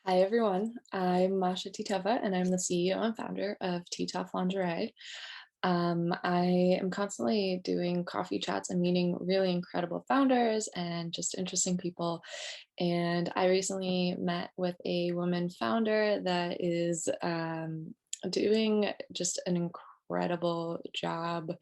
Hi everyone, I'm Masha and I'm the CEO and founder of TITOV Lingerie. I am constantly doing coffee chats and meeting really incredible founders and just interesting people. And I recently met with a woman founder that is doing just an incredible job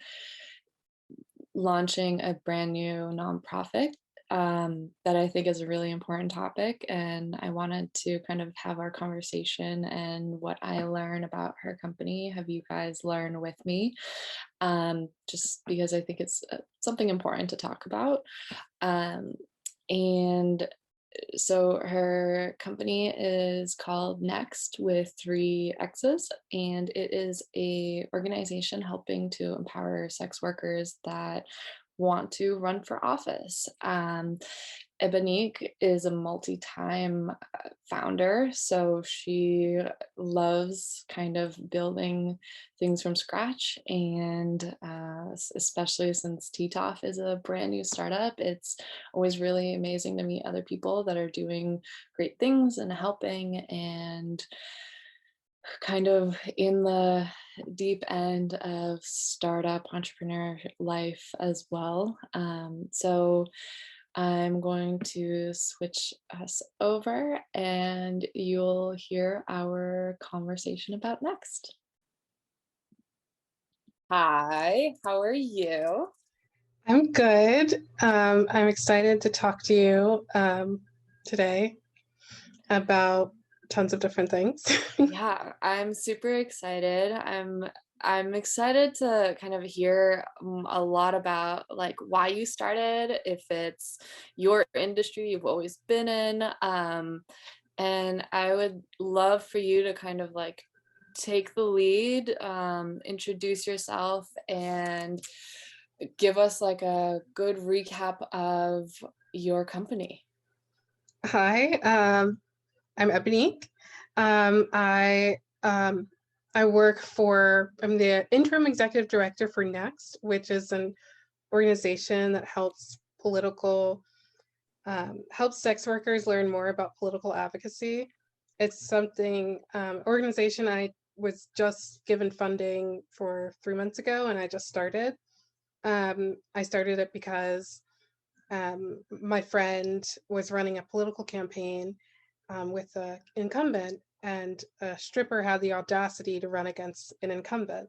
launching a brand new nonprofit that I think is a really important topic. And I wanted to kind of have our conversation and what I learn about her company, have you guys learn with me, just because I think it's something important to talk about. Um, and so her company is called NEXXXT with three X's, and it is a organization helping to empower sex workers that want to run for office. Ebonique is a multi-time founder, so she loves kind of building things from scratch, and especially since TITOV is a brand new startup, it's always really amazing to meet other people that are doing great things and helping and kind of in the deep end of startup entrepreneur life as well. So I'm going to switch us over and you'll hear our conversation about NEXXXT. Hi, how are you? I'm good. I'm excited to talk to you today about tons of different things. Yeah, I'm super excited. I'm excited to kind of hear a lot about like why you started, if it's your industry you've always been in. And I would love for you to kind of like take the lead, introduce yourself and give us like a good recap of your company. Hi, I'm Ebonique. I I'm the interim executive director for NEXXXT, which is an organization that helps helps sex workers learn more about political advocacy. It's something organization I was just given funding for 3 months ago, and I just started. I started it because my friend was running a political campaign with an incumbent, and a stripper had the audacity to run against an incumbent.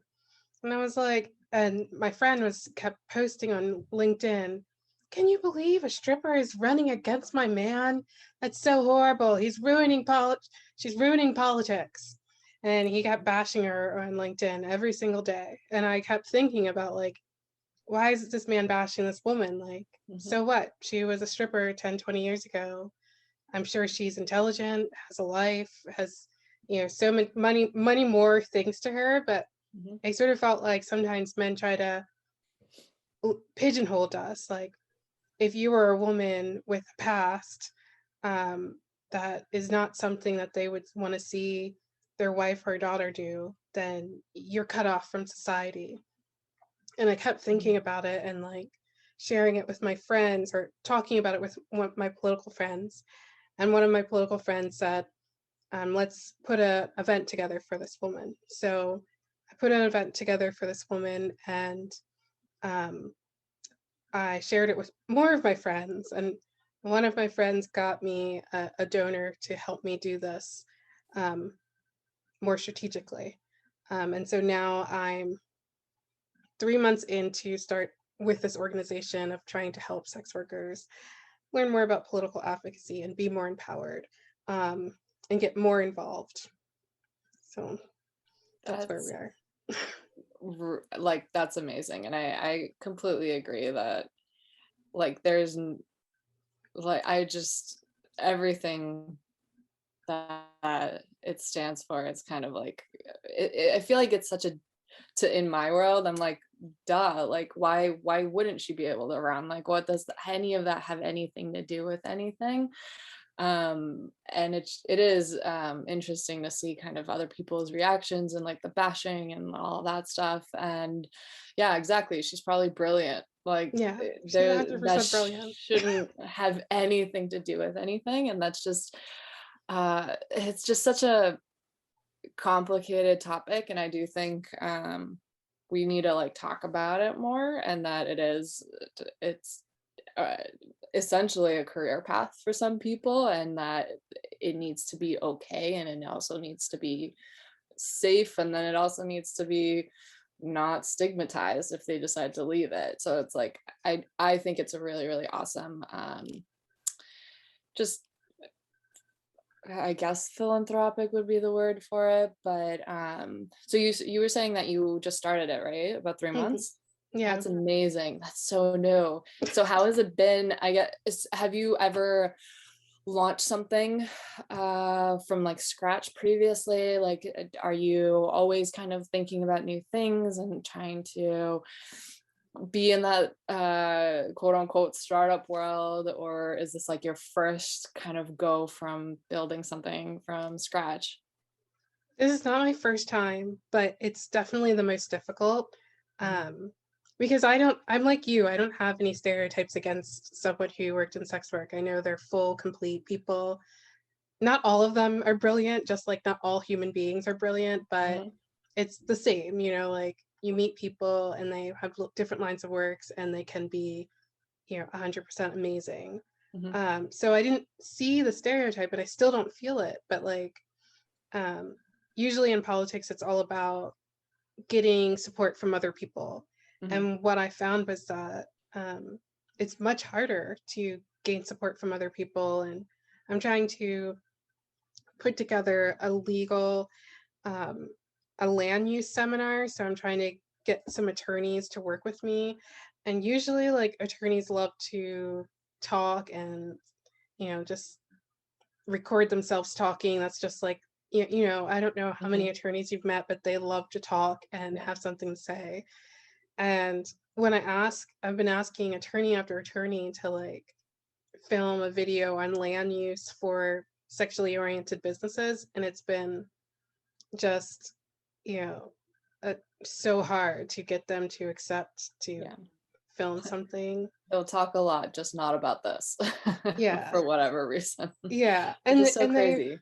And I was like, and my friend kept posting on LinkedIn, can you believe a stripper is running against my man? That's so horrible. She's ruining politics. And he kept bashing her on LinkedIn every single day. And I kept thinking about like, why is this man bashing this woman? Like, so what? She was a stripper 10, 20 years ago. I'm sure she's intelligent, has a life, has, so many more things to her. But I sort of felt like sometimes men try to pigeonhole us. Like, if you were a woman with a past, that is not something that they would want to see their wife or daughter do, then you're cut off from society. And I kept thinking about it and like sharing it with my friends or talking about it with one of my political friends. And one of my political friends said, let's put an event together for this woman. So I put an event together for this woman, and I shared it with more of my friends. And one of my friends got me a donor to help me do this more strategically. And so now I'm 3 months into start with this organization of trying to help sex workers learn more about political advocacy and be more empowered, and get more involved. So that's where we are. Like that's amazing, and I completely agree that like there's like I just everything that it stands for, it's kind of like I feel like it's such a in my world I'm like duh, like why wouldn't she be able to run, like what does any of that have anything to do with anything? And it is interesting to see kind of other people's reactions and like the bashing and all that stuff. And yeah, exactly, she's probably brilliant, like Yeah, she's there that 100% brilliant. shouldn't have anything to do with anything. And that's just It's just such a complicated topic, and I do think we need to like talk about it more, and that it's uh, essentially a career path for some people, and that it needs to be okay, and it also needs to be safe, and then it also needs to be not stigmatized if they decide to leave it. So it's like I think it's a really really awesome just I guess philanthropic would be the word for it, but so you were saying that you just started it, right? About 3 Mhm. months? Yeah. That's amazing. That's so new. So how has it been? I guess, have you ever launched something from like scratch previously? Like, are you always kind of thinking about new things and trying to be in that quote unquote startup world, or is this like your first kind of go from building something from scratch? This is not my first time, but it's definitely the most difficult. Mhm. Um, because I'm like you, I don't have any stereotypes against someone who worked in sex work. I know they're full, complete people. Not all of them are brilliant, just like not all human beings are brilliant, but Mhm. it's the same, like you meet people and they have different lines of works and they can be, 100% amazing. Mhm. So I didn't see the stereotype, but I still don't feel it. But like, um, usually in politics, it's all about getting support from other people. Mhm. And what I found was that um, it's much harder to gain support from other people. And I'm trying to put together um, a land use seminar. So I'm trying to get some attorneys to work with me. And usually, like, attorneys love to talk and, just record themselves talking. That's just like, I don't know how many Mhm. attorneys you've met, but they love to talk and Yeah. have something to say. And I've been asking attorney after attorney to like film a video on land use for sexually oriented businesses. And it's been just, you know, uh, so hard to get them to accept to Yeah. film something. They'll talk a lot, just not about this Yeah. for whatever reason, Yeah. which And is so and crazy.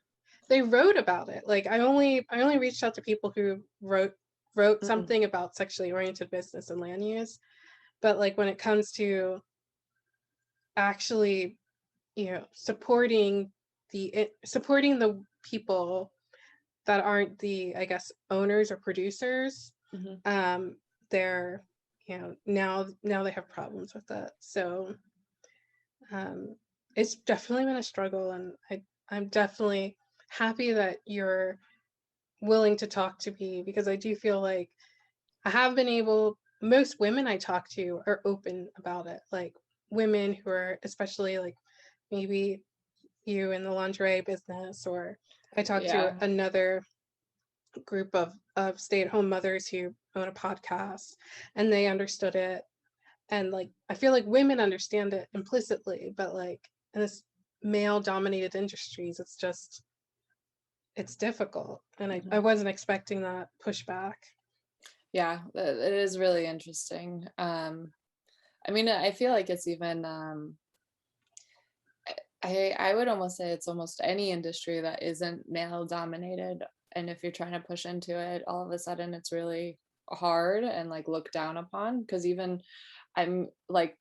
they wrote about it. Like I only reached out to people who wrote Mhm. something about sexually oriented business and land use. But like when it comes to actually, supporting the people that aren't the, I guess, owners or producers, Mhm. um, they're, now they have problems with it. So um, it's definitely been a struggle, and I'm definitely happy that you're willing to talk to me because I do feel like I have been able, most women I talk to are open about it. Like women who are, especially like maybe you in the lingerie business, or I talked to Yeah. another group of stay-at-home mothers who own a podcast and they understood it. And like I feel like women understand it implicitly, but like in this male dominated industries, it's difficult. And I Mhm. wasn't expecting that pushback. Yeah, it is really interesting. I mean, I feel like it's even I would almost say it's almost any industry that isn't male dominated. And if you're trying to push into it, all of a sudden it's really hard and like looked down upon. Because even I'm like,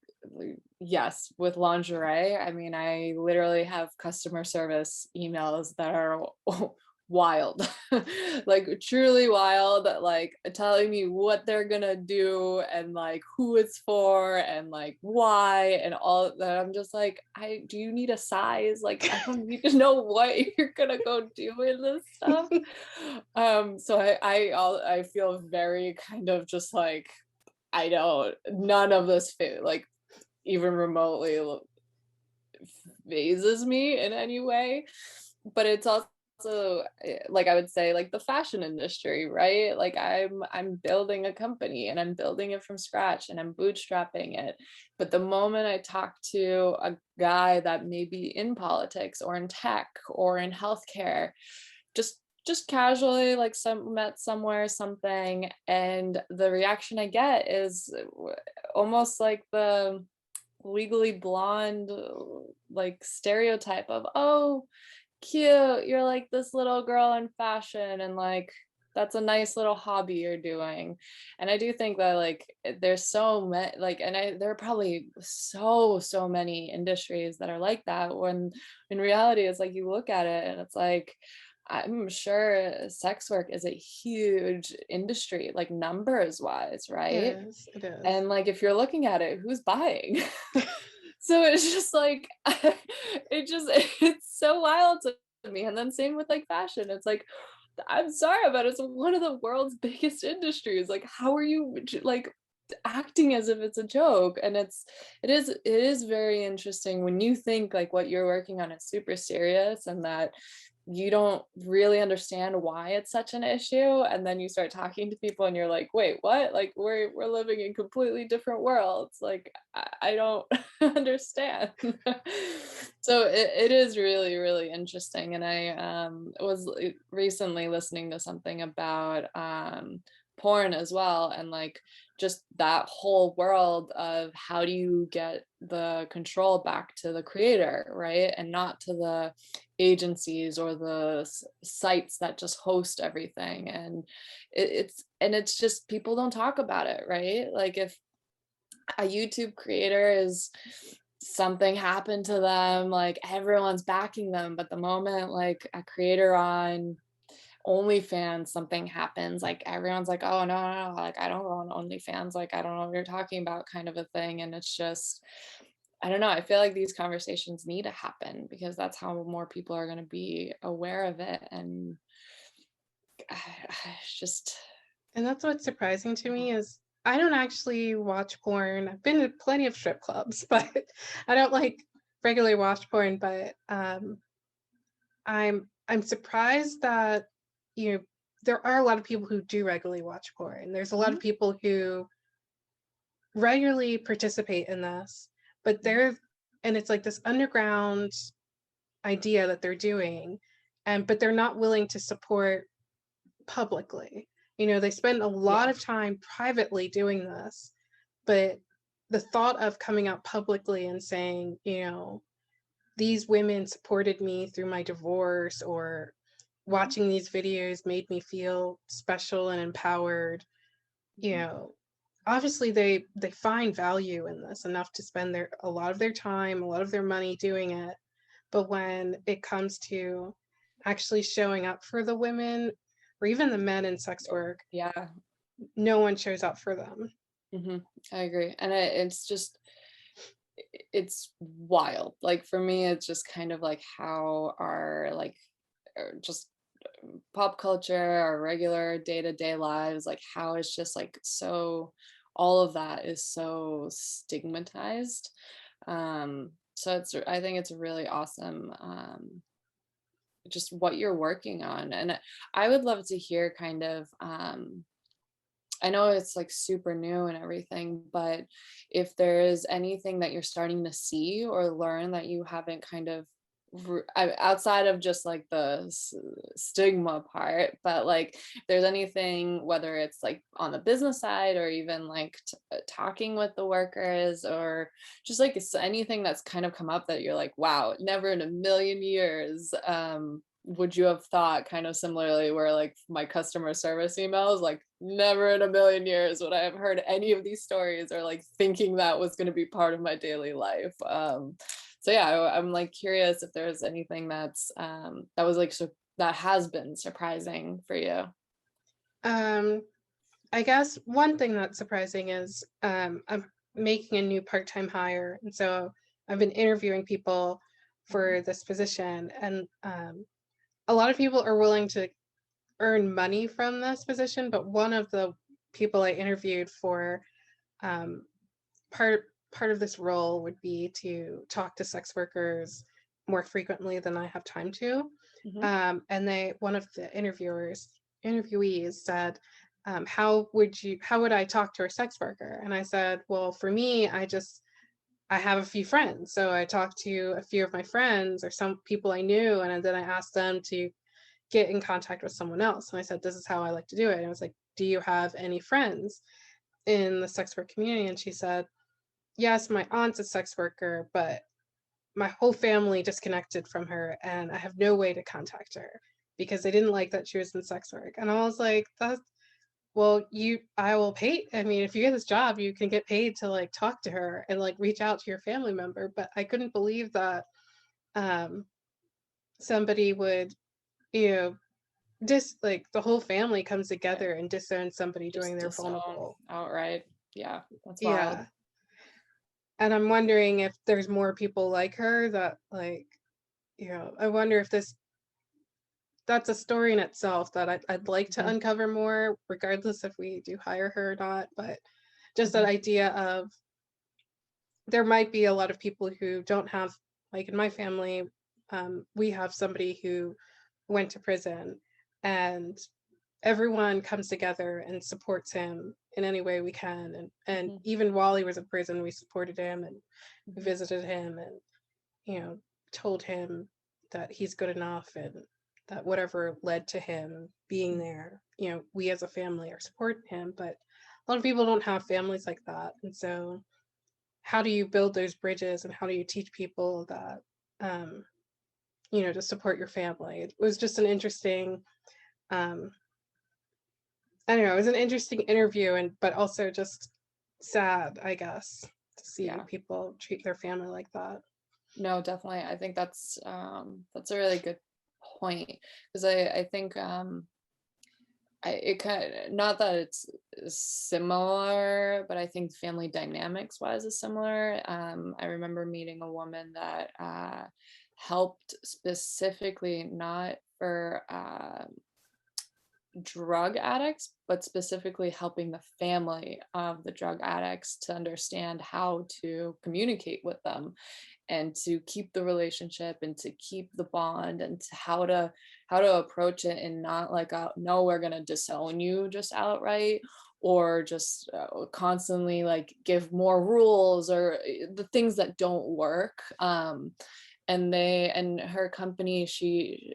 yes, with lingerie, I mean, I literally have customer service emails that are wild, like truly wild, like telling me what they're gonna do and like who it's for and like why and all that. I'm just like, do you need a size? Like, I don't need to know what you're gonna go do in this stuff. So I feel very kind of just like, I don't, none of this fit, like even remotely phases me in any way. But it's also like I would say like the fashion industry, right? Like I'm building a company and I'm building it from scratch and I'm bootstrapping it. But the moment I talk to a guy that may be in politics or in tech or in healthcare, just casually like met somewhere something, and the reaction I get is almost like the Legally Blonde like stereotype of, oh, cute. You're like this little girl in fashion and like that's a nice little hobby you're doing. And I do think that like there's so many like there are probably so many industries that are like that when in reality it's like you look at it and it's like I'm sure sex work is a huge industry, like numbers wise, It right? is. It is. And like if you're looking at it, who's buying? So it's just like it's so wild to me. And then same with like fashion. It's like I'm sorry, but it's one of the world's biggest industries. Like how are you like acting as if it's a joke? And it is very interesting when you think like what you're working on is super serious and that you don't really understand why it's such an issue, and then you start talking to people and you're like, wait, what? Like we're living in completely different worlds. Like I don't understand. So it is really really interesting. And I was recently listening to something about porn as well, and like just that whole world of how do you get the control back to the creator, right, and not to the agencies or the sites that just host everything. And it's just people don't talk about it, right? Like if a YouTube creator is something happened to them, like everyone's backing them, but the moment like a creator on OnlyFans something happens, like everyone's like, oh no, like I don't go on OnlyFans, like I don't know what you're talking about, kind of a thing. And it's just I don't know. I feel like these conversations need to happen because that's how more people are going to be aware of it. And it's just, And that's what's surprising to me is I don't actually watch porn. I've been to plenty of strip clubs, but I don't like regularly watch porn. But I'm surprised that you know there are a lot of people who do regularly watch porn. There's a lot mhm, of people who regularly participate in this, but mhm, and it's like this underground idea that they're doing, and but they're not willing to support publicly. They spend a lot yeah, of time privately doing this, but the thought of coming out publicly and saying, these women supported me through my divorce, or mhm, watching these videos made me feel special and empowered, you mhm, know, obviously they find value in this enough to spend a lot of their time, a lot of their money doing it. But when it comes to actually showing up for the women or even the men in sex work, yeah, no one shows up for them. hmm I agree. And it's just, it's wild. Like for me, it's just kind of like how our like just pop culture, our regular day-to-day lives, like how it's just like so all of that is so stigmatized. So I think it's really awesome, just what you're working on. And I would love to hear kind of I know it's like super new and everything, but if there is anything that you're starting to see or learn that you haven't kind of outside of just like the stigma part, but like if there's anything, whether it's like on the business side or even like talking with the workers or just like anything that's kind of come up that you're like, wow, never in a million years would you have thought kind of similarly where like my customer service emails, like never in a million years would I have heard any of these stories or like thinking that was going to be part of my daily life. So yeah, I'm like curious if there's anything that was like that has been surprising for you. um I guess one thing that's surprising is I'm making a new part-time hire, and so I've been interviewing people Mhm, for this position, and a lot of people are willing to earn money from this position. But one of the people I interviewed for um, part of this role would be to talk to sex workers more frequently than I have time to. mhm, And one of the interviewees said, how would I talk to a sex worker? And I said, well, for me, I have a few friends. So I talked to a few of my friends or some people I knew, and then I asked them to get in contact with someone else. And I said, this is how I like to do it. And I was like, do you have any friends in the sex work community? And she said, yes, my aunt's a sex worker, but my whole family disconnected from her, and I have no way to contact her because they didn't like that she was in sex work. And I was like, that's, well, I will pay. I mean, if you get this job, you can get paid to like talk to her and like reach out to your family member. But I couldn't believe that um, somebody would, you know, like the whole family comes Right. together and disown somebody during Just their disown vulnerable. outright. Yeah, that's wild. Yeah. And I'm wondering if there's more people like her that like, I wonder if that's a story in itself that I'd like to Mhm, uncover more, regardless if we do hire her or not. But just that mhm, idea of there might be a lot of people who don't have, like in my family, we have somebody who went to prison, and everyone comes together and supports him in any way we can. And mhm, even while he was in prison, we supported him and mhm, visited him and, you know, told him that he's good enough and that whatever led to him being mhm. there, we as a family are supporting him. But a lot of people don't have families like that. And so how do you build those bridges and how do you teach people that, um, to support your family? It was just an interesting, um, I don't know, it was an interesting interview, and but also just sad, I guess, to see Yeah. people treat their family like that. No, definitely. I think that's a really good point because I think it kind of, not that it's similar, but I think family dynamics wise is similar. I remember meeting a woman that helped specifically not for drug addicts, but specifically helping the family of the drug addicts to understand how to communicate with them and to keep the relationship and to keep the bond and to how to approach it and not like no, we're going to disown you just outright, or just constantly like give more rules or the things that don't work. And her company, she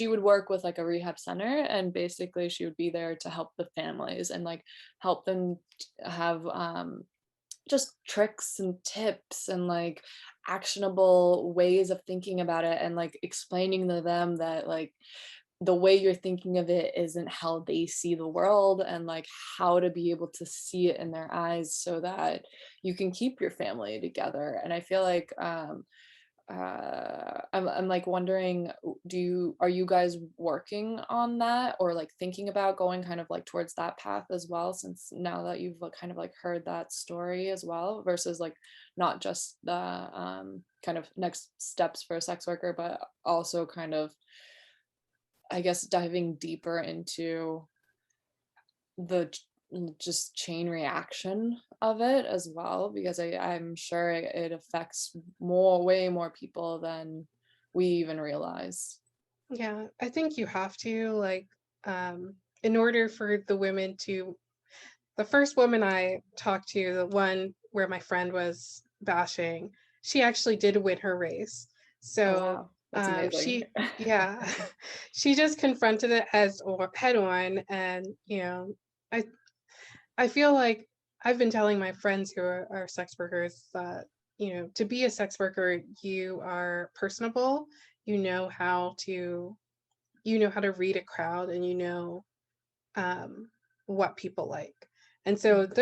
would work with like a rehab center, and basically she would be there to help the families and like help them have just tricks and tips and like actionable ways of thinking about it, and like explaining to them that like the way you're thinking of it isn't how they see the world, and like how to be able to see it in their eyes so that you can keep your family together. And I feel like I'm like wondering, are you guys working on that or like thinking about going kind of like towards that path as well, since now that you've like, kind of like heard that story as well, versus like not just the kind of next steps for a sex worker, but also kind of, I guess, diving deeper into the just chain reaction of it as well, because I'm sure it affects way more people than we even realize. Yeah, I think you have to like, in order for the women to, the first woman I talked to, the one where my friend was bashing, she actually did win her race. Oh So wow, that's amazing. yeah, she just confronted it head on, and I I feel like I've been telling my friends who are sex workers that, to be a sex worker, you are personable. You know how to read a crowd, and um, what people like. And so Mhm,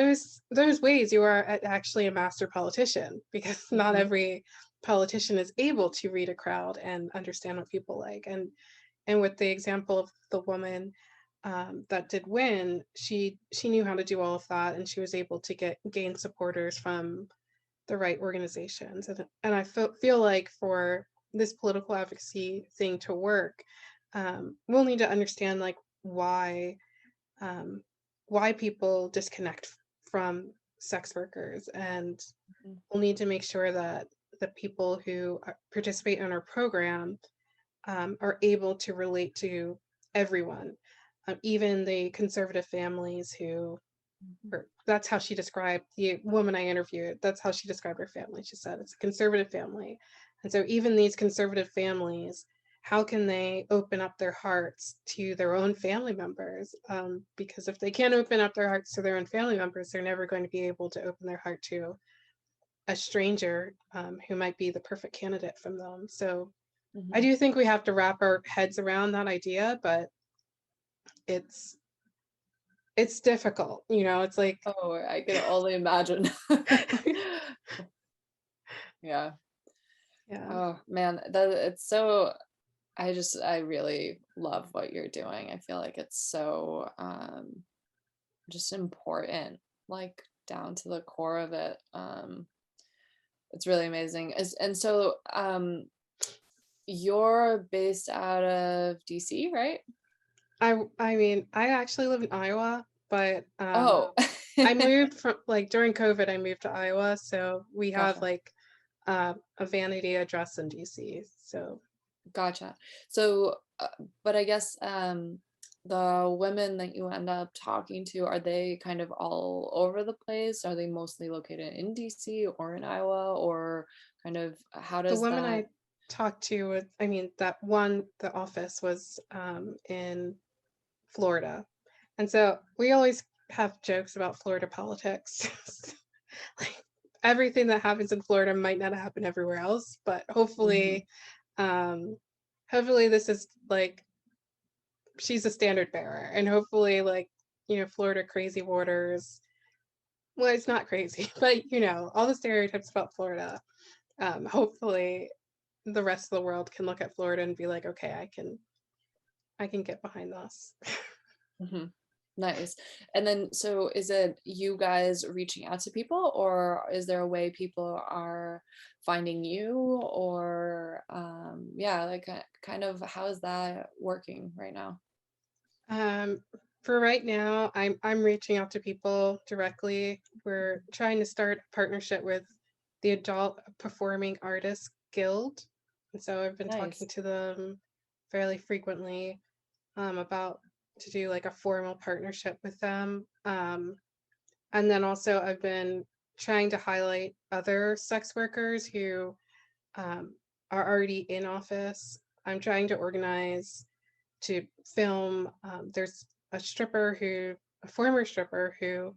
there's ways you are actually a master politician, because not mhm, every politician is able to read a crowd and understand what people like. And with the example of the woman, that did win, she knew how to do all of that, and she was able to gain supporters from the right organizations. And I feel like for this political advocacy thing to work, we'll need to understand like um, why people disconnect from sex workers, and mhm, we'll need to make sure that the people who participate in our program, are able to relate to everyone, even the conservative families who, mhm, or that's how she described the woman I interviewed. That's how she described her family. She said it's a conservative family. And so even these conservative families, how can they open up their hearts to their own family members? Because if they can't open up their hearts to their own family members, they're never going to be able to open their heart to a stranger who might be the perfect candidate from them. So I Mhm. do think we have to wrap our heads around that idea, but it's it's difficult, you know, it's like Oh, I can only imagine. Yeah. yeah. Oh man, that it's so I really love what you're doing. I feel like it's so just important, like down to the core of it. It's really amazing. And so you're based out of DC, right? I mean, I actually live in Iowa, but Oh, I moved from like during COVID, I moved to Iowa, so we have gotcha. like a vanity address in DC. So Gotcha. So, but I guess the women that you end up talking to, are they kind of all over the place? Are they mostly located in DC or in Iowa, or kind of how the does woman that? I talked to, I mean, that one, the office was in Florida. And so we always have jokes about Florida politics. Like everything that happens in Florida might not happen everywhere else, but Mhm. um hopefully this is like she's a standard bearer and hopefully like, you know, Florida crazy waters. Well, it's not crazy, but you know, all the stereotypes about Florida. Hopefully the rest of the world can look at Florida and be like, okay, I can get behind this. Mhm. Nice. And then, so is it you guys reaching out to people, or is there a way people are finding you, or yeah, like kind of how is that working right now? Um, for right now, I'm reaching out to people directly. We're trying to start a partnership with the Adult Performing Artists Guild, and so I've been talking Nice. to them fairly frequently about to do like a formal partnership with them. And then also I've been trying to highlight other sex workers who um, are already in office. I'm trying to organize to film. There's a former stripper who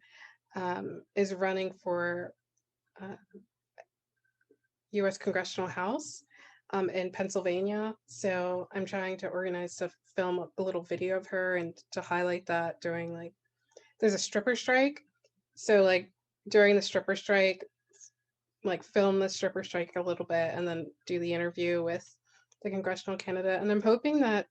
is running for uh, U.S. Congressional House in Pennsylvania. So I'm trying to organize to film a little video of her and to highlight that during like there's a stripper strike. So like during the stripper strike, like film the stripper strike a little bit and then do the interview with the congressional candidate. And I'm hoping that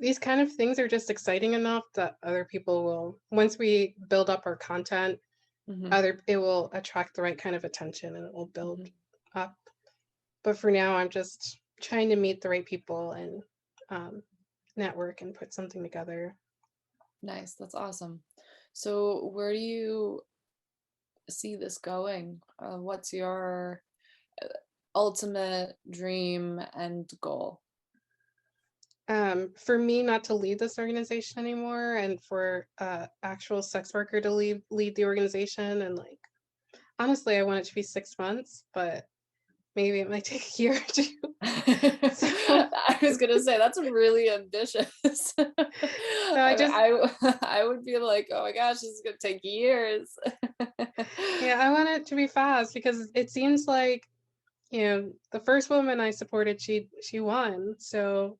these kind of things are just exciting enough that other people will once we build up our content, Hmm. other it will attract the right kind of attention and it will build Hmm. up. But for now I'm just trying to meet the right people and um, network and put something together. Nice. That's awesome. So where do you see this going? What's your ultimate dream and goal? For me not to lead this organization anymore and for actual sex worker to lead the organization and like honestly I want it to be 6 months, but maybe it might take a year or two. So I was gonna say that's really ambitious. so I just I would be like, oh my gosh, this is gonna take years. yeah, I want it to be fast because it seems like, you know, the first woman I supported, she won. So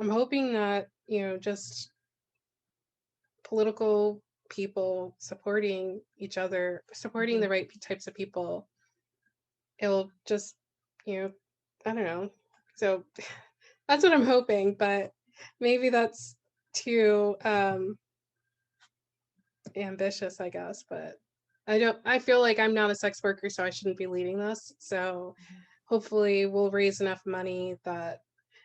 I'm hoping that, you know, just political people supporting each other, supporting Mhm. the right types of people, it'll just, you know, I don't know. So that's what I'm hoping, but maybe that's too ambitious, I guess, but I feel like I'm not a sex worker, so I shouldn't be leading this. So hopefully we'll raise enough money that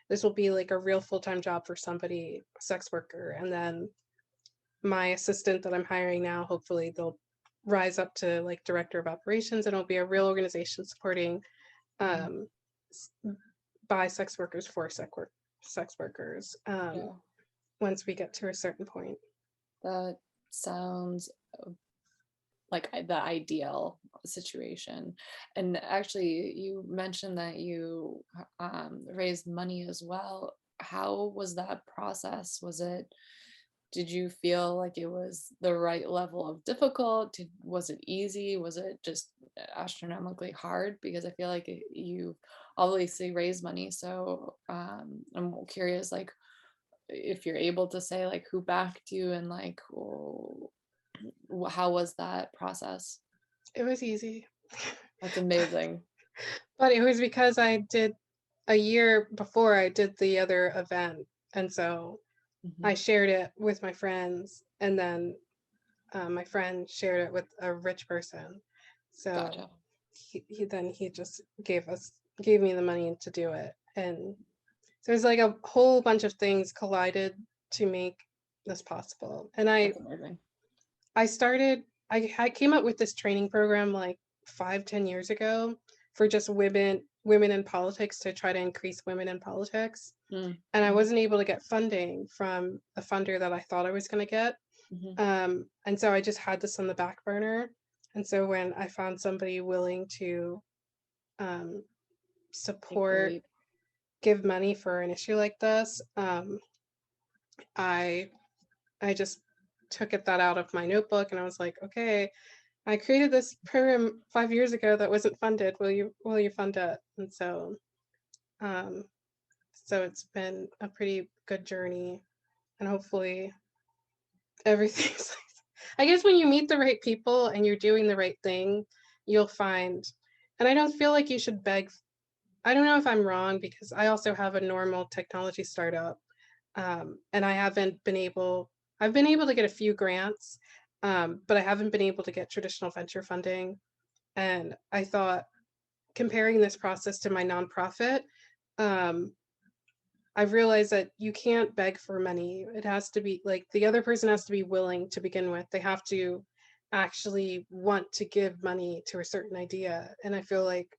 this will be like a real full-time job for somebody, a sex worker, and then my assistant that I'm hiring now, hopefully they'll rise up to like director of operations and it'll be a real organization supporting Mhm. um by sex workers for sex workers Yeah, once we get to a certain point. that sounds like the ideal situation. And actually, you mentioned that you raised money as well. How was that process? Was it did you feel like it was the right level of difficult? Was it easy? Was it just astronomically hard? Because I feel like you obviously raise money. So I'm curious, like, if you're able to say like who backed you and like how was that process? It was easy. That's amazing. But it was because I did a year before I did the other event. And so I Hmm. shared it with my friends, and then my friend shared it with a rich person. So Gotcha. he just gave me the money to do it. And so it's like a whole bunch of things collided to make this possible. And That's amazing. I started I came up with this training program like 5-10 years ago for just women in politics, to try to increase women in politics. And I Mm-hmm. wasn't able to get funding from the funder that I thought I was going to get. Hmm. And so I just had this on the back burner. And so when I found somebody willing to um, Take the support, leap. give money for an issue like this, I I just took that out of my notebook, and I was like, okay, I created this program 5 years ago that wasn't funded. Will you fund it? And um, so it's been a pretty good journey, and hopefully everything's. I guess when you meet the right people and you're doing the right thing, you'll find. And I don't feel like you should beg. I don't know if I'm wrong, because I also have a normal technology startup, and I haven't been able. I've been able to get a few grants, but I haven't been able to get traditional venture funding. And I thought, comparing this process to my nonprofit, um, I've realized that you can't beg for money. It has to be like the other person has to be willing to begin with. They have to actually want to give money to a certain idea. And I feel like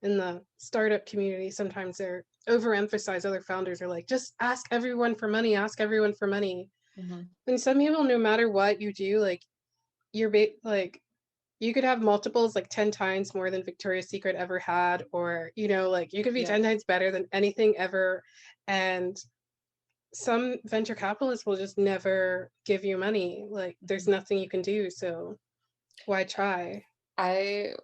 in the startup community, sometimes they're overemphasize. Other founders are like, just ask everyone for money, ask everyone for money. Hmm. And some people, no matter what you do, like like you could have multiples like 10 times more than Victoria's Secret ever had, or like you could be Yeah. 10 times better than anything ever. And some venture capitalists will just never give you money. Like there's Mhm. nothing you can do, so why try? I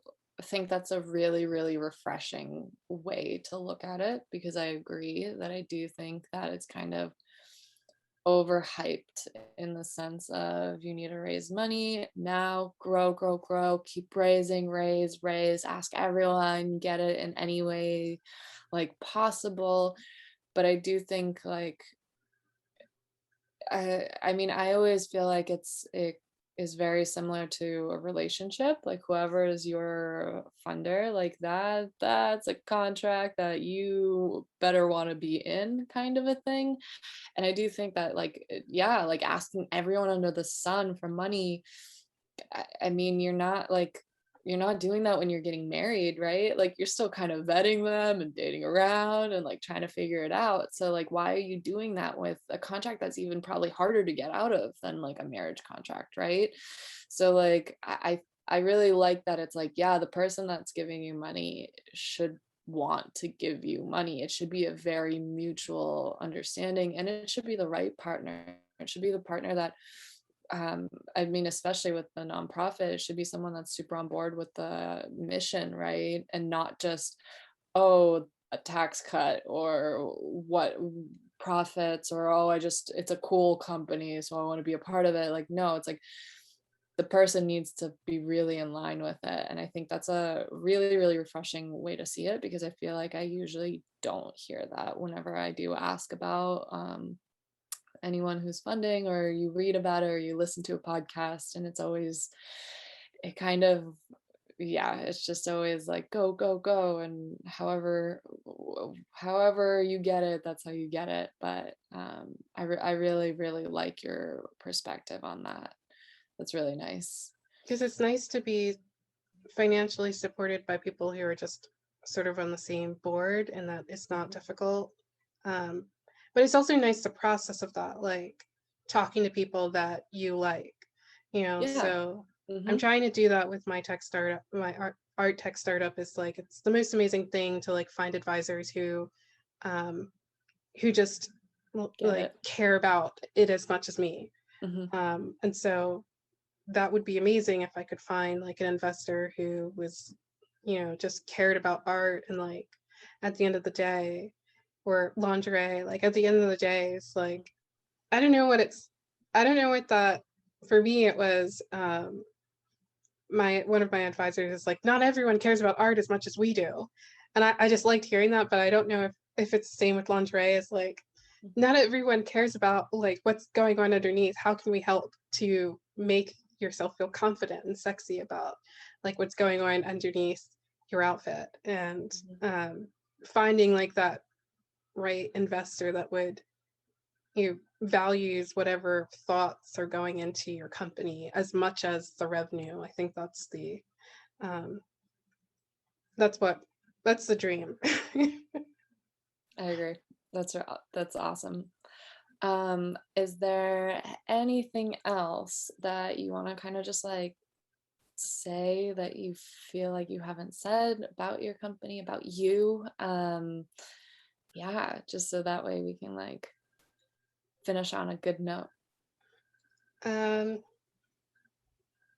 think that's a really, really refreshing way to look at it because I agree that I do think that it's kind of overhyped in the sense of you need to raise money now, grow, grow, grow, keep raising, raise, ask everyone, get it in any way like possible. But I do think like I mean, I always feel like it is very similar to a relationship. Like whoever is your funder, like that's a contract that you better want to be in kind of a thing. And I do think that like yeah, like asking everyone under the sun for money, I mean, you're not doing that when you're getting married, right? Like you're still kind of vetting them and dating around and like trying to figure it out. So like why are you doing that with a contract that's even probably harder to get out of than like a marriage contract, right? So like I really like that it's like, yeah, the person that's giving you money should want to give you money. It should be a very mutual understanding and it should be the right partner. It should be the partner that I mean, especially with the nonprofit, it should be someone that's super on board with the mission, right? And not just, oh, a tax cut or what profits or oh, it's a cool company, so I want to be a part of it. Like, no, it's like the person needs to be really in line with it. And I think that's a really, really refreshing way to see it because I feel like I usually don't hear that whenever I do ask about anyone who's funding or you read about it or you listen to a podcast and it's always it kind of yeah it's just always like go go go and however you get it that's how you get it but I really really like your perspective on that. That's really nice. Because it's nice to be financially supported by people who are just sort of on the same board, and that it's not Mhm. difficult. Um, but it's also nice the process of that, like talking to people that you like, Yeah. So I'm Hmm. trying to do that with my tech startup. My art tech startup is like, it's the most amazing thing to like find advisors um, who just Get like it. care about it as much as me. Hmm. And so that would be amazing if I could find like an investor who was, just cared about art and like at the end of the day, or lingerie, like at the end of the day, it's like, I don't know what it's, I don't know what that, for me, it was, one of my advisors is like, not everyone cares about art as much as we do. And I just liked hearing that, but I don't know if it's the same with lingerie. Is like, not everyone cares about like what's going on underneath. How can we help to make yourself feel confident and sexy about like what's going on underneath your outfit? And finding like that right investor that would, values whatever thoughts are going into your company as much as the revenue. I think that's the um, that's what that's the dream. I agree. That's awesome. Is there anything else that you want to kind of just like say that you feel like you haven't said about your company, about you? Yeah, just so that way we can like finish on a good note. um,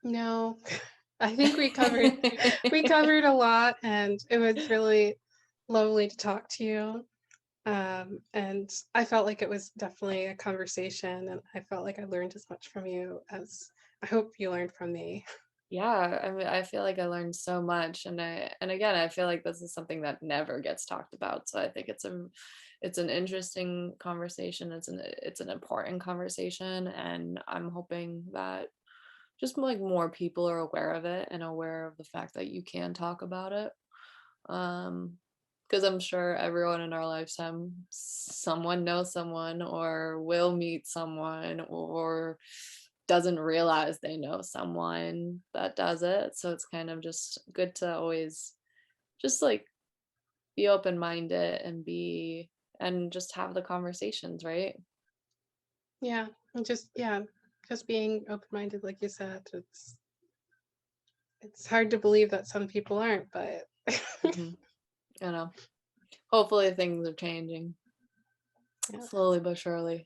no, I think we covered a lot, and it was really lovely to talk to you. And I felt like it was definitely a conversation, and I felt like I learned as much from you as I hope you learned from me. Yeah, I mean, I feel like I learned so much, and again, I feel like this is something that never gets talked about. So I think it's an interesting conversation. It's an important conversation, and I'm hoping that just like more people are aware of it and aware of the fact that you can talk about it. Because I'm sure everyone in our lifetime, someone knows someone or will meet someone or doesn't realize they know someone that does it. So it's kind of just good to always just like be open-minded and just have the conversations, right? Yeah, and just being open-minded, like you said. It's hard to believe that some people aren't, but Hmm. I know. Hopefully things are changing yeah. slowly but surely.